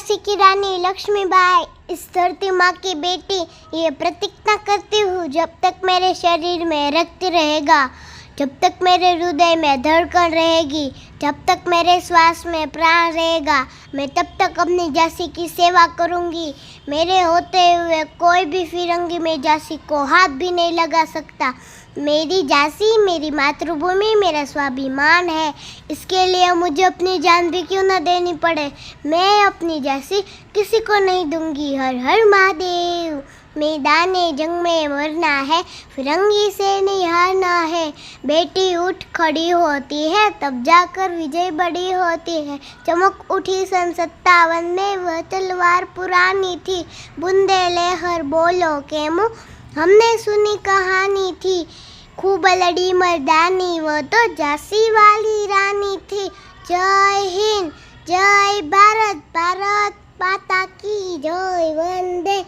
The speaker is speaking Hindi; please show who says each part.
Speaker 1: झांसी की रानी लक्ष्मीबाई, इस धरती माँ की बेटी, ये प्रतिज्ञा करती हूँ, जब तक मेरे शरीर में रक्त रहेगा, जब तक मेरे हृदय में धड़कन रहेगी, जब तक मेरे श्वास में प्राण रहेगा, मैं तब तक अपनी झांसी की सेवा करूँगी। मेरे होते हुए कोई भी फिरंगी में झांसी को हाथ भी नहीं लगा सकता। मेरी झांसी मेरी मातृभूमि, मेरा स्वाभिमान है। इसके लिए मुझे अपनी जान भी क्यों न देनी पड़े, मैं अपनी झांसी किसी को नहीं दूंगी। हर हर महादेव। मैदाने जंग में मरना है, फिरंगी से नहीं हारना है। बेटी उठ खड़ी होती है, तब जाकर विजय बड़ी होती है। चमक उठी सन 57 में, वह तलवार पुरानी थी। बूंदे लहर बोलो के मुँह, हमने सुनी कहानी थी। खूब लड़ी मर्दानी, वो तो झांसी वाली रानी थी। जय हिंद, जय भारत, भारत माता की जय, वंदे